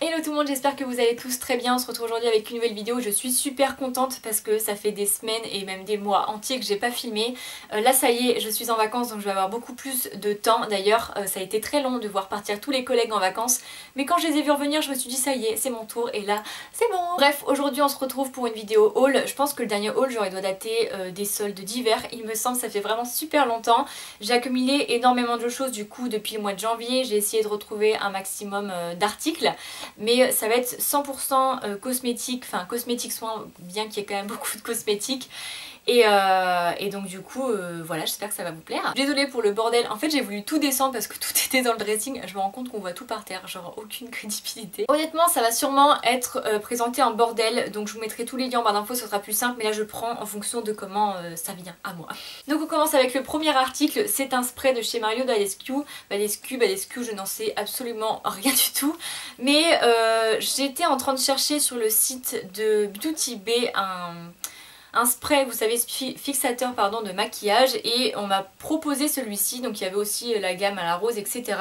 Hello tout le monde, j'espère que vous allez tous très bien. On se retrouve aujourd'hui avec une nouvelle vidéo. Je suis super contente parce que ça fait des semaines et même des mois entiers que j'ai pas filmé. Là ça y est, je suis en vacances donc je vais avoir beaucoup plus de temps. D'ailleurs ça a été très long de voir partir tous les collègues en vacances, mais quand je les ai vus revenir je me suis dit ça y est, c'est mon tour et là c'est bon. Bref, aujourd'hui on se retrouve pour une vidéo haul. Je pense que le dernier haul doit dater des soldes d'hiver. Il me semble, ça fait vraiment super longtemps. J'ai accumulé énormément de choses du coup depuis le mois de janvier. J'ai essayé de retrouver un maximum d'articles. Mais ça va être 100% cosmétique, enfin cosmétique soin, bien qu'il y ait quand même beaucoup de cosmétiques. Et donc du coup voilà, j'espère que ça va vous plaire. Désolée pour le bordel, en fait j'ai voulu tout descendre parce que tout était dans le dressing. Je me rends compte qu'on voit tout par terre, genre aucune crédibilité. Honnêtement ça va sûrement être présenté en bordel, donc je vous mettrai tous les liens en barre d'infos, ce sera plus simple, mais là je prends en fonction de comment ça vient à moi. Donc on commence avec le premier article, c'est un spray de chez Mario Badescu. Badescu, je n'en sais absolument rien du tout, mais j'étais en train de chercher sur le site de Beauty Bay un spray, vous savez, fixateur pardon, de maquillage, et on m'a proposé celui-ci. Donc il y avait aussi la gamme à la rose, etc.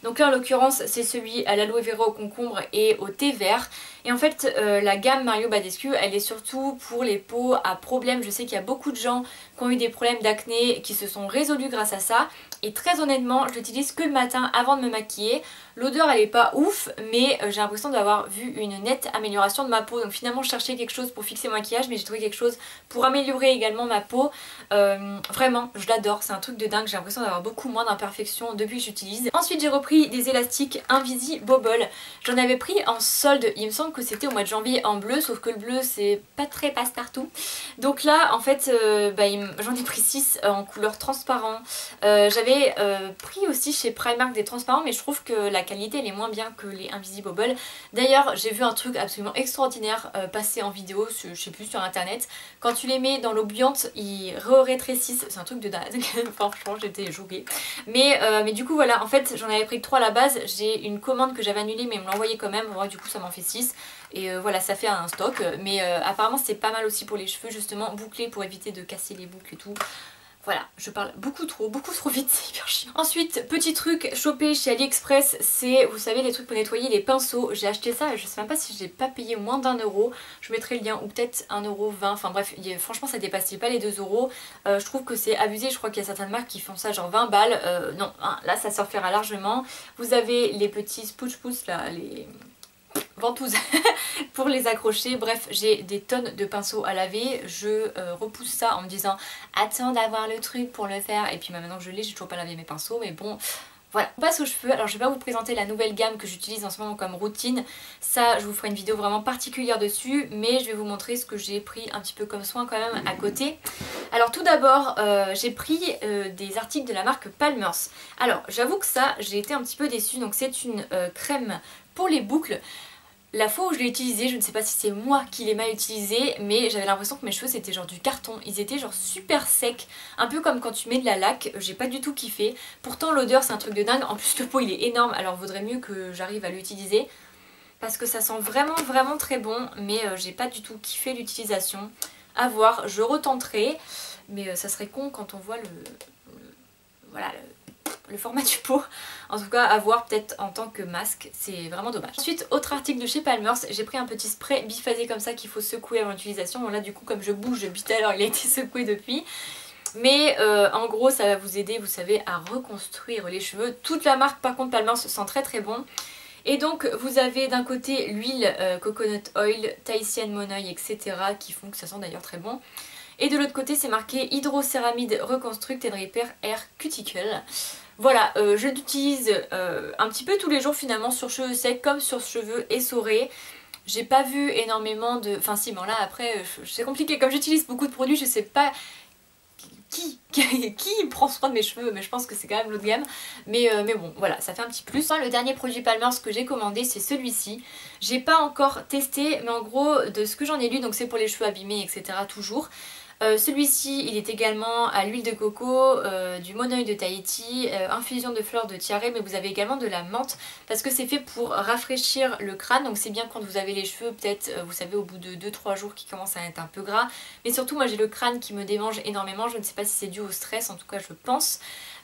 Donc là en l'occurrence c'est celui à l'aloe vera au concombre et au thé vert. Et en fait la gamme Mario Badescu elle est surtout pour les peaux à problème. Je sais qu'il y a beaucoup de gens qui ont eu des problèmes d'acné et qui se sont résolus grâce à ça. Et très honnêtement je l'utilise que le matin avant de me maquiller. L'odeur elle est pas ouf, mais j'ai l'impression d'avoir vu une nette amélioration de ma peau. Donc finalement je cherchais quelque chose pour fixer mon maquillage, mais j'ai trouvé quelque chose pour améliorer également ma peau. Vraiment je l'adore, c'est un truc de dingue. J'ai l'impression d'avoir beaucoup moins d'imperfections depuis que j'utilise. Ensuite j'ai repris des élastiques Invisibobble. J'en avais pris en solde, il me semble que c'était au mois de janvier en bleu, sauf que le bleu c'est pas très passe-partout. Donc là en fait j'en ai pris 6 en couleur transparent. J'avais pris aussi chez Primark des transparents, mais je trouve que la qualité elle est moins bien que les Invisibobble. D'ailleurs j'ai vu un truc absolument extraordinaire passer en vidéo, je sais plus, sur internet. Quand tu les mets dans l'eau bouillante ils rétrécissent, c'est un truc de dingue. Franchement j'étais jouée. Mais du coup voilà, en fait j'en avais pris que 3 à la base. J'ai une commande que j'avais annulée mais ils me l'ont envoyé quand même. Bon, du coup ça m'en fait 6. Et voilà, ça fait un stock. Mais apparemment c'est pas mal aussi pour les cheveux, justement bouclés, pour éviter de casser les boucles et tout. Voilà, je parle beaucoup trop vite, c'est hyper chiant. Ensuite, petit truc chopé chez AliExpress, c'est, vous savez, les trucs pour nettoyer les pinceaux. J'ai acheté ça, je sais même pas si je l'ai pas payé moins d'1€. Je mettrai le lien, ou peut-être 1,20€, enfin bref, franchement ça dépasse pas les 2€. Je trouve que c'est abusé, je crois qu'il y a certaines marques qui font ça genre 20 balles. Non, hein, là ça sortira largement. Vous avez les petits spouch-pouss là, les ventouses pour les accrocher. Bref, j'ai des tonnes de pinceaux à laver. Je repousse ça en me disant attends d'avoir le truc pour le faire, et puis maintenant que je l'ai, j'ai toujours pas lavé mes pinceaux, mais bon voilà. On passe aux cheveux. Alors je vais pas vous présenter la nouvelle gamme que j'utilise en ce moment comme routine, ça je vous ferai une vidéo vraiment particulière dessus, mais je vais vous montrer ce que j'ai pris un petit peu comme soin quand même à côté. Alors tout d'abord j'ai pris des articles de la marque Palmers. Alors j'avoue que ça j'ai été un petit peu déçue. Donc c'est une crème pour les boucles. La fois où je l'ai utilisé, je ne sais pas si c'est moi qui l'ai mal utilisé, mais j'avais l'impression que mes cheveux c'était genre du carton. Ils étaient genre super secs, un peu comme quand tu mets de la laque. J'ai pas du tout kiffé. Pourtant l'odeur c'est un truc de dingue. En plus le pot il est énorme, alors vaudrait mieux que j'arrive à l'utiliser, parce que ça sent vraiment très bon. Mais j'ai pas du tout kiffé l'utilisation. À voir, je retenterai. Mais ça serait con quand on voit le format du pot. En tout cas à voir peut-être en tant que masque, c'est vraiment dommage. Ensuite, autre article de chez Palmers, j'ai pris un petit spray biphasé comme ça qu'il faut secouer avant l'utilisation. Bon là du coup comme je bouge depuis tout à l'heure il a été secoué depuis. Mais en gros ça va vous aider, vous savez, à reconstruire les cheveux. Toute la marque par contre Palmers sent très bon. Et donc vous avez d'un côté l'huile coconut oil, Tahitian Monoeil, etc. qui font que ça sent d'ailleurs très bon. Et de l'autre côté c'est marqué Hydrocéramide Reconstruct and Repair Hair Cuticle. Voilà, je l'utilise un petit peu tous les jours finalement, sur cheveux secs comme sur cheveux essorés. J'ai pas vu énormément de... Enfin si, bon là après c'est compliqué, comme j'utilise beaucoup de produits je sais pas qui prend soin de mes cheveux, mais je pense que c'est quand même l'autre gamme. Mais bon voilà, ça fait un petit plus. Enfin, le dernier produit Palmers que j'ai commandé c'est celui-ci. J'ai pas encore testé, mais en gros de ce que j'en ai lu, donc c'est pour les cheveux abîmés etc. toujours. Celui-ci il est également à l'huile de coco, du monoeil de Tahiti, infusion de fleurs de tiare, mais vous avez également de la menthe parce que c'est fait pour rafraîchir le crâne. Donc c'est bien quand vous avez les cheveux peut-être, vous savez, au bout de 2-3 jours qui commencent à être un peu gras. Mais surtout moi j'ai le crâne qui me démange énormément, je ne sais pas si c'est dû au stress, en tout cas je pense.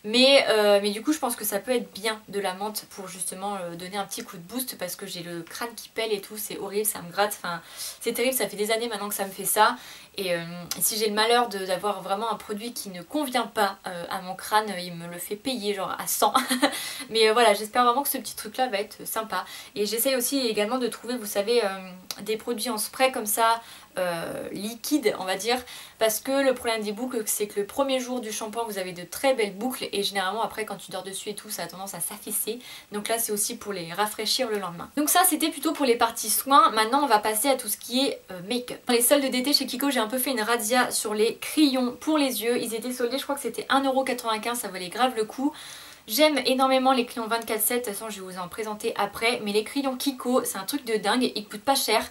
mais du coup je pense que ça peut être bien de la menthe pour justement donner un petit coup de boost, parce que j'ai le crâne qui pèle et tout, c'est horrible, ça me gratte, enfin c'est terrible, ça fait des années maintenant que ça me fait ça. Et si j'ai le malheur d'avoir vraiment un produit qui ne convient pas à mon crâne, il me le fait payer genre à 100. Mais voilà, j'espère vraiment que ce petit truc là va être sympa. Et j'essaye aussi également de trouver, vous savez, des produits en spray comme ça, liquide on va dire, parce que le problème des boucles c'est que le premier jour du shampoing vous avez de très belles boucles et généralement après quand tu dors dessus et tout ça a tendance à s'affaisser, donc là c'est aussi pour les rafraîchir le lendemain. Donc ça c'était plutôt pour les parties soins. Maintenant on va passer à tout ce qui est make-up. Dans les soldes d'été chez Kiko j'ai un peu fait une razzia sur les crayons pour les yeux, ils étaient soldés, je crois que c'était 1,95 €, ça valait grave le coup. J'aime énormément les crayons 24/7, de toute façon je vais vous en présenter après, mais les crayons Kiko c'est un truc de dingue, ils coûtent pas cher.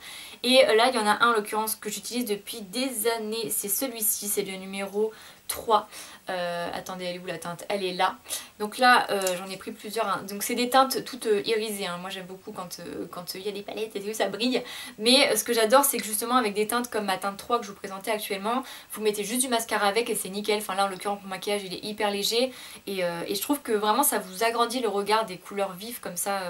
Et là il y en a un en l'occurrence que j'utilise depuis des années, c'est celui-ci, c'est le numéro 3. Attendez, elle est où la teinte? Elle est là. Donc là j'en ai pris plusieurs, hein. Donc c'est des teintes toutes irisées, hein. Moi j'aime beaucoup quand il y a des palettes et tout ça brille. Mais ce que j'adore c'est que justement avec des teintes comme ma teinte 3 que je vous présentais actuellement, vous mettez juste du mascara avec et c'est nickel. Enfin là en l'occurrence mon maquillage il est hyper léger et je trouve que vraiment ça vous agrandit le regard, des couleurs vives comme ça,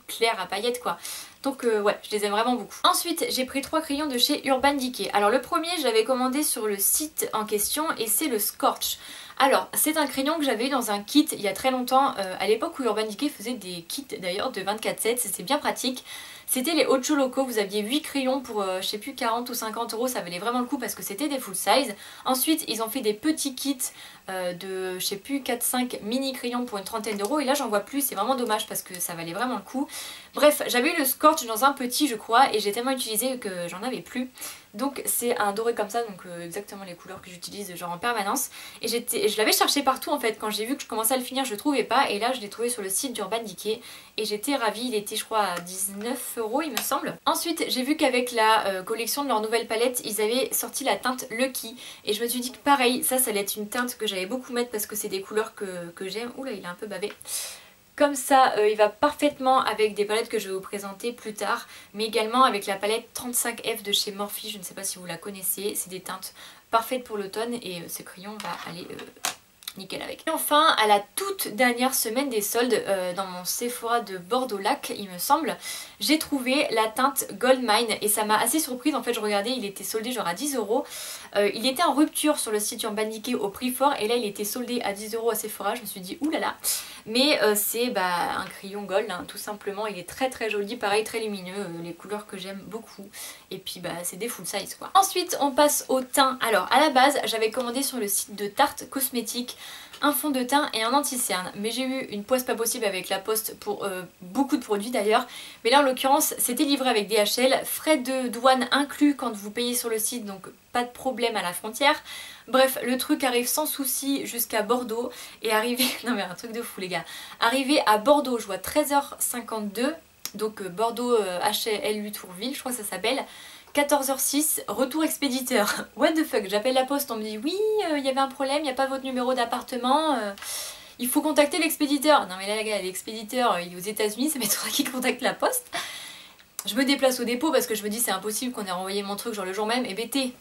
claires à paillettes quoi. Donc ouais, je les aime vraiment beaucoup. Ensuite, j'ai pris 3 crayons de chez Urban Decay. Alors le premier, je l'avais commandé sur le site en question et c'est le Scorch. Alors, c'est un crayon que j'avais eu dans un kit il y a très longtemps, à l'époque où Urban Decay faisait des kits d'ailleurs de 24/7, c'était bien pratique. C'était les Ocho Loco, vous aviez 8 crayons pour je sais plus 40 ou 50 €, ça valait vraiment le coup parce que c'était des full size. Ensuite ils ont fait des petits kits de je sais plus 4-5 mini crayons pour une trentaine d'euros et là j'en vois plus, c'est vraiment dommage parce que ça valait vraiment le coup. Bref, j'avais eu le Scorch dans un petit je crois et j'ai tellement utilisé que j'en avais plus. Donc c'est un doré comme ça, donc exactement les couleurs que j'utilise genre en permanence. Et je l'avais cherché partout en fait, quand j'ai vu que je commençais à le finir je le trouvais pas. Et là je l'ai trouvé sur le site d'Urban Decay et j'étais ravie, il était je crois à 19 € il me semble. Ensuite j'ai vu qu'avec la collection de leur nouvelle palette ils avaient sorti la teinte Lucky. Et je me suis dit que pareil, ça allait être une teinte que j'allais beaucoup mettre parce que c'est des couleurs que j'aime. Oula il est un peu bavé. Comme ça, il va parfaitement avec des palettes que je vais vous présenter plus tard, mais également avec la palette 35F de chez Morphe, je ne sais pas si vous la connaissez, c'est des teintes parfaites pour l'automne et ce crayon va aller nickel avec. Et enfin, à la toute dernière semaine des soldes, dans mon Sephora de Bordeaux-Lac, il me semble, j'ai trouvé la teinte Gold Mine et ça m'a assez surprise. En fait, je regardais, il était soldé genre à 10 €. Il était en rupture sur le site Urban Decay au prix fort et là il était soldé à 10 € à Sephora. Je me suis dit oulala. Mais c'est un crayon gold, hein, tout simplement. Il est très très joli, pareil très lumineux, les couleurs que j'aime beaucoup. Et puis c'est des full size quoi. Ensuite on passe au teint. Alors à la base j'avais commandé sur le site de Tarte Cosmétiques un fond de teint et un anti-cerne, mais j'ai eu une poisse pas possible avec la poste pour beaucoup de produits d'ailleurs, mais là en l'occurrence c'était livré avec DHL, frais de douane inclus quand vous payez sur le site, donc pas de problème à la frontière. Bref, le truc arrive sans souci jusqu'à Bordeaux et arrivé, non mais un truc de fou les gars, arrivé à Bordeaux je vois 13h52, donc Bordeaux HLU Tourville je crois que ça s'appelle, 14h06, retour expéditeur. What the fuck, j'appelle la poste, on me dit oui, il y avait un problème, il n'y a pas votre numéro d'appartement, il faut contacter l'expéditeur. Non mais là les gars, l'expéditeur il est aux États-Unis, ça m'étonnerait qu'il contacte la poste. Je me déplace au dépôt parce que je me dis c'est impossible qu'on ait renvoyé mon truc genre le jour même et bêté.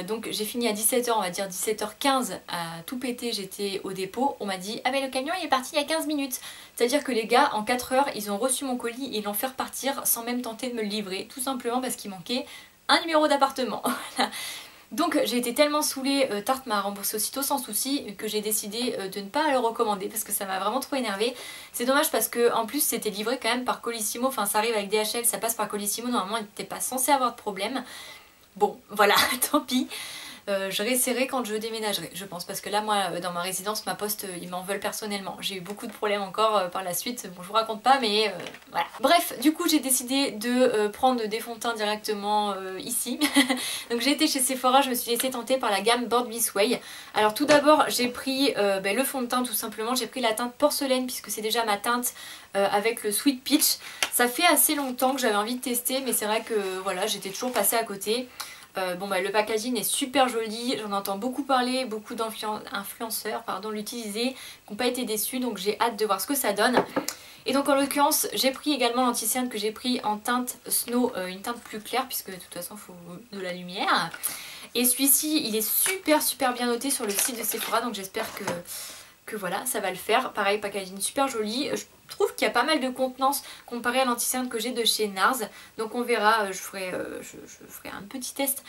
Donc j'ai fini à 17h, on va dire 17h15 à tout péter, j'étais au dépôt. On m'a dit ah mais le camion il est parti il y a 15 minutes. C'est à dire que les gars en 4 heures ils ont reçu mon colis et ils l'ont fait repartir sans même tenter de me le livrer. Tout simplement parce qu'il manquait un numéro d'appartement. Donc j'ai été tellement saoulée, Tarte m'a remboursé aussitôt sans souci que j'ai décidé de ne pas le recommander parce que ça m'a vraiment trop énervée. C'est dommage parce que en plus c'était livré quand même par Colissimo, enfin ça arrive avec DHL, ça passe par Colissimo, normalement il n'était pas censé avoir de problème. Bon voilà, tant pis. Je réessayerai quand je déménagerai, je pense, parce que là moi dans ma résidence ma poste ils m'en veulent personnellement. J'ai eu beaucoup de problèmes encore par la suite, bon je vous raconte pas mais voilà. Bref, du coup j'ai décidé de prendre des fonds de teint directement ici. Donc j'ai été chez Sephora, je me suis laissée tenter par la gamme Born This Way. Alors tout d'abord j'ai pris le fond de teint tout simplement, j'ai pris la teinte porcelaine puisque c'est déjà ma teinte avec le Sweet Peach. Ça fait assez longtemps que j'avais envie de tester mais c'est vrai que voilà j'étais toujours passée à côté. Le packaging est super joli, j'en entends beaucoup parler, beaucoup d'influenceurs l'utiliser, qui n'ont pas été déçus, donc j'ai hâte de voir ce que ça donne. Et donc en l'occurrence j'ai pris également l'anti-cerne que j'ai pris en teinte Snow, une teinte plus claire puisque de toute façon il faut de la lumière. Et celui-ci il est super bien noté sur le site de Sephora, donc j'espère que voilà, ça va le faire. Pareil, packaging super joli. Je trouve qu'il y a pas mal de contenance comparé à l'anti-cerne que j'ai de chez NARS. Donc on verra, je ferai un petit test.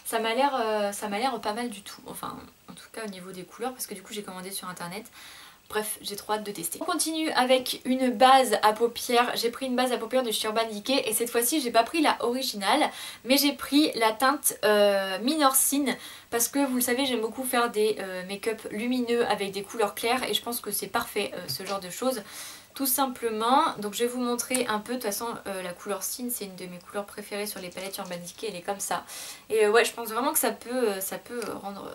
Ça m'a l'air pas mal du tout. Enfin, en tout cas au niveau des couleurs, parce que du coup j'ai commandé sur internet. Bref, j'ai trop hâte de tester. On continue avec une base à paupières. J'ai pris une base à paupières de chez Urban Decay et cette fois-ci j'ai pas pris la originale, mais j'ai pris la teinte Minor Sin parce que vous le savez, j'aime beaucoup faire des make-up lumineux avec des couleurs claires et je pense que c'est parfait ce genre de choses. Tout simplement, donc je vais vous montrer un peu, de toute façon la couleur Sin c'est une de mes couleurs préférées sur les palettes Urban Decay, elle est comme ça. Et ouais, je pense vraiment que ça peut rendre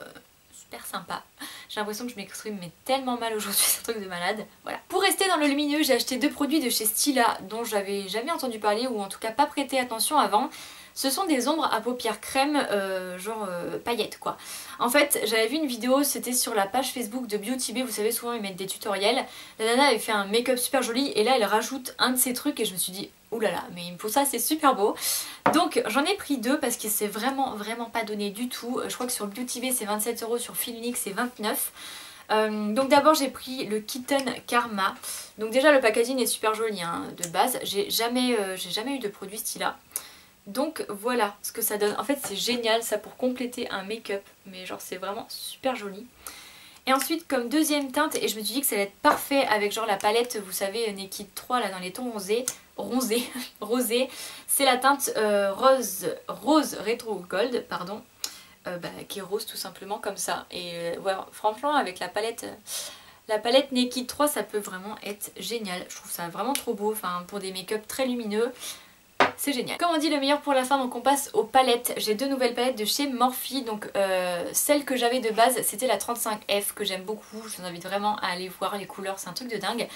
super sympa. J'ai l'impression que je m'exprime mais tellement mal aujourd'hui, c'est un truc de malade. Voilà. Pour rester dans le lumineux, j'ai acheté deux produits de chez Stila dont j'avais jamais entendu parler ou en tout cas pas prêté attention avant. Ce sont des ombres à paupières crème, genre paillettes quoi. En fait, j'avais vu une vidéo, c'était sur la page Facebook de Beauty Bay, vous savez souvent ils mettent des tutoriels. La nana avait fait un make-up super joli et là elle rajoute un de ces trucs et je me suis dit oulala, mais il me faut ça, c'est super beau. Donc j'en ai pris deux parce que c'est vraiment pas donné du tout. Je crois que sur Beauty Bay c'est 27 €, sur Filunique c'est 29. Donc d'abord j'ai pris le Kitten Karma. Donc déjà le packaging est super joli hein, de base. J'ai jamais eu de produit style-là. Donc voilà ce que ça donne. En fait c'est génial ça pour compléter un make-up. Mais genre c'est vraiment super joli. Et ensuite comme deuxième teinte, et je me suis dit que ça allait être parfait avec genre la palette, vous savez Naked 3 là dans les tons rosés, c'est la teinte rose Retro Gold, pardon, qui est rose tout simplement comme ça. Et voilà, franchement avec la palette Naked 3 ça peut vraiment être génial. Je trouve ça vraiment trop beau, enfin pour des make-up très lumineux. C'est génial. Comme on dit, le meilleur pour la fin, donc on passe aux palettes. J'ai deux nouvelles palettes de chez Morphe. Donc celle que j'avais de base c'était la 35F que j'aime beaucoup. Je vous invite vraiment à aller voir les couleurs, c'est un truc de dingue.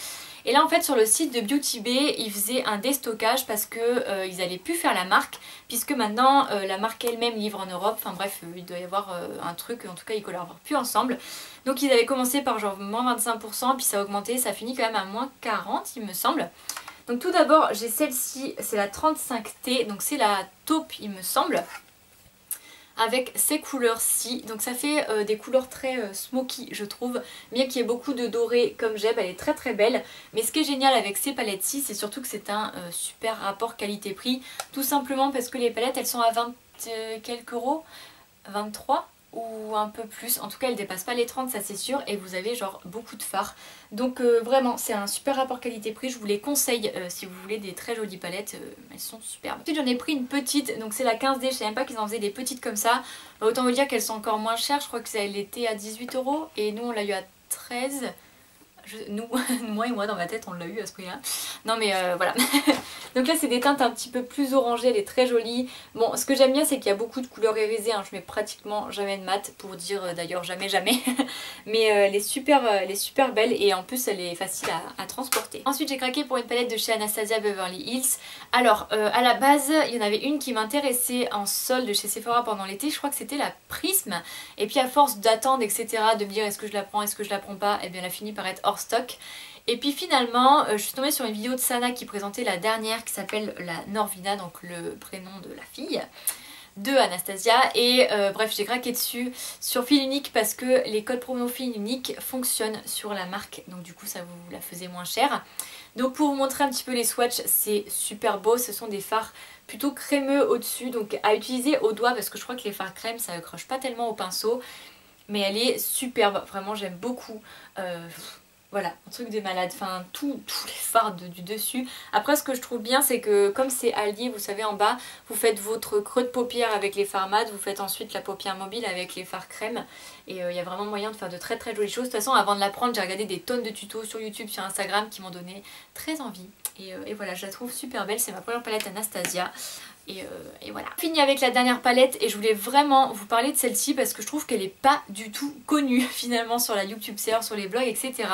Et là en fait sur le site de Beauty Bay ils faisaient un déstockage parce que ils allaient plus faire la marque, puisque maintenant la marque elle-même livre en Europe. Enfin bref, il doit y avoir un truc, en tout cas ils collaborent plus ensemble. Donc ils avaient commencé par genre moins 25%, puis ça a augmenté, ça finit quand même à moins 40 il me semble. Donc tout d'abord j'ai celle-ci, c'est la 35T, donc c'est la taupe il me semble, avec ces couleurs-ci. Donc ça fait des couleurs très smoky je trouve, bien qu'il y ait beaucoup de doré comme j'aime, elle est très belle. Mais ce qui est génial avec ces palettes-ci, c'est surtout que c'est un super rapport qualité-prix, tout simplement parce que les palettes elles sont à 20 quelques euros, 23 ou un peu plus, en tout cas elles dépassent pas les 30 ça c'est sûr, et vous avez genre beaucoup de fards. Donc vraiment c'est un super rapport qualité-prix, je vous les conseille si vous voulez des très jolies palettes, elles sont superbes. Ensuite j'en ai pris une petite, donc c'est la 15D, je savais même pas qu'ils en faisaient des petites comme ça. Autant vous dire qu'elles sont encore moins chères, je crois que elle était à 18 € et nous on l'a eu à 13. Moi et moi dans ma tête on l'a eu à ce prix là. Non mais voilà. Donc là c'est des teintes un petit peu plus orangées, elle est très jolie. Bon ce que j'aime bien c'est qu'il y a beaucoup de couleurs irisées, hein. Je mets pratiquement jamais de mat pour dire d'ailleurs jamais. Mais elle est super belle et en plus elle est facile à transporter. Ensuite j'ai craqué pour une palette de chez Anastasia Beverly Hills. Alors à la base il y en avait une qui m'intéressait en solde chez Sephora pendant l'été, je crois que c'était la Prisme. Et puis à force d'attendre etc, de me dire est-ce que je la prends, est-ce que je la prends pas, et bien elle a fini par être hors stock. Et puis finalement je suis tombée sur une vidéo de Sana qui présentait la dernière qui s'appelle la Norvina, donc le prénom de la fille de Anastasia, et bref j'ai craqué dessus sur Filunique parce que les codes promo Filunique fonctionnent sur la marque, donc du coup ça vous la faisait moins cher. Donc pour vous montrer un petit peu les swatchs, c'est super beau, ce sont des fards plutôt crémeux au dessus, donc à utiliser au doigt parce que je crois que les fards crème ça accroche pas tellement au pinceau, mais elle est superbe, vraiment j'aime beaucoup. Voilà, un truc de malade, enfin tous les fards du dessus. Après ce que je trouve bien c'est que comme c'est allié, vous savez en bas, vous faites votre creux de paupière avec les fards mat, vous faites ensuite la paupière mobile avec les fards crème. Et il y a vraiment moyen de faire de très jolies choses. De toute façon avant de la prendre j'ai regardé des tonnes de tutos sur YouTube, sur Instagram qui m'ont donné très envie. Et voilà, je la trouve super belle, c'est ma première palette Anastasia. Et voilà. Fini avec la dernière palette et je voulais vraiment vous parler de celle-ci parce que je trouve qu'elle est pas du tout connue finalement sur la YouTube Seller, sur les blogs etc.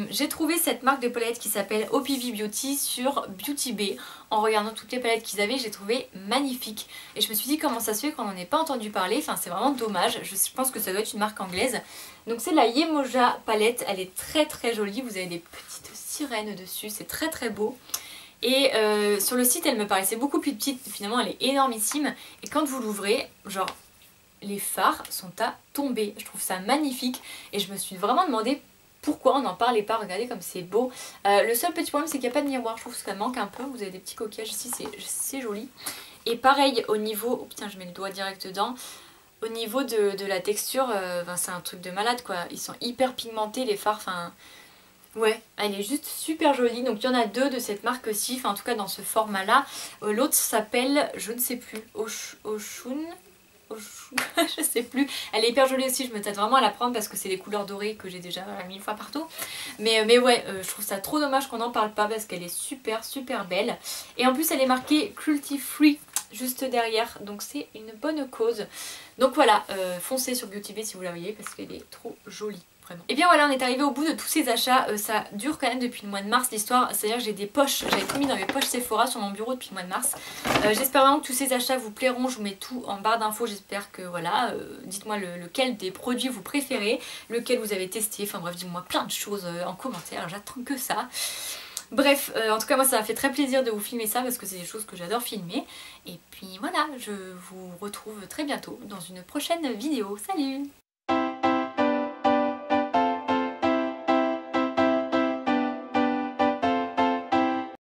J'ai trouvé cette marque de palette qui s'appelle OPV Beauty sur Beauty Bay. En regardant toutes les palettes qu'ils avaient, j'ai trouvé magnifique. Et je me suis dit comment ça se fait qu'on n'en ait pas entendu parler, enfin c'est vraiment dommage, je pense que ça doit être une marque anglaise. Donc c'est la Yemoja palette, elle est très jolie, vous avez des petites sirènes dessus, c'est très beau. Et sur le site elle me paraissait beaucoup plus petite, finalement elle est énormissime. Et quand vous l'ouvrez, genre les fards sont à tomber. Je trouve ça magnifique et je me suis vraiment demandé pourquoi on n'en parlait pas. Regardez comme c'est beau. Le seul petit problème c'est qu'il n'y a pas de miroir, je trouve que ça manque un peu. Vous avez des petits coquillages ici, c'est joli. Et pareil au niveau, oh putain je mets le doigt direct dedans. Au niveau de la texture, c'est un truc de malade quoi. Ils sont hyper pigmentés les fards, enfin... Ouais, elle est juste super jolie. Donc il y en a deux de cette marque-ci, enfin en tout cas dans ce format-là. L'autre s'appelle, je ne sais plus, Oshun. Je sais plus. Elle est hyper jolie aussi, je me tâte vraiment à la prendre parce que c'est les couleurs dorées que j'ai déjà mis une fois partout. Mais ouais, je trouve ça trop dommage qu'on n'en parle pas parce qu'elle est super super belle. Et en plus elle est marquée cruelty free juste derrière, donc c'est une bonne cause. Donc voilà, foncez sur Beauty Bay si vous la voyez parce qu'elle est trop jolie. Vraiment. Et bien voilà, on est arrivé au bout de tous ces achats. Ça dure quand même depuis le mois de mars l'histoire. C'est-à-dire que j'ai des poches, j'avais tout mis dans mes poches Sephora sur mon bureau depuis le mois de mars. J'espère vraiment que tous ces achats vous plairont. Je vous mets tout en barre d'infos. J'espère que voilà, dites-moi lequel des produits vous préférez, lequel vous avez testé. Enfin bref, dites-moi plein de choses en commentaire. J'attends que ça. Bref, en tout cas moi ça m'a fait très plaisir de vous filmer ça parce que c'est des choses que j'adore filmer. Et puis voilà, je vous retrouve très bientôt dans une prochaine vidéo. Salut!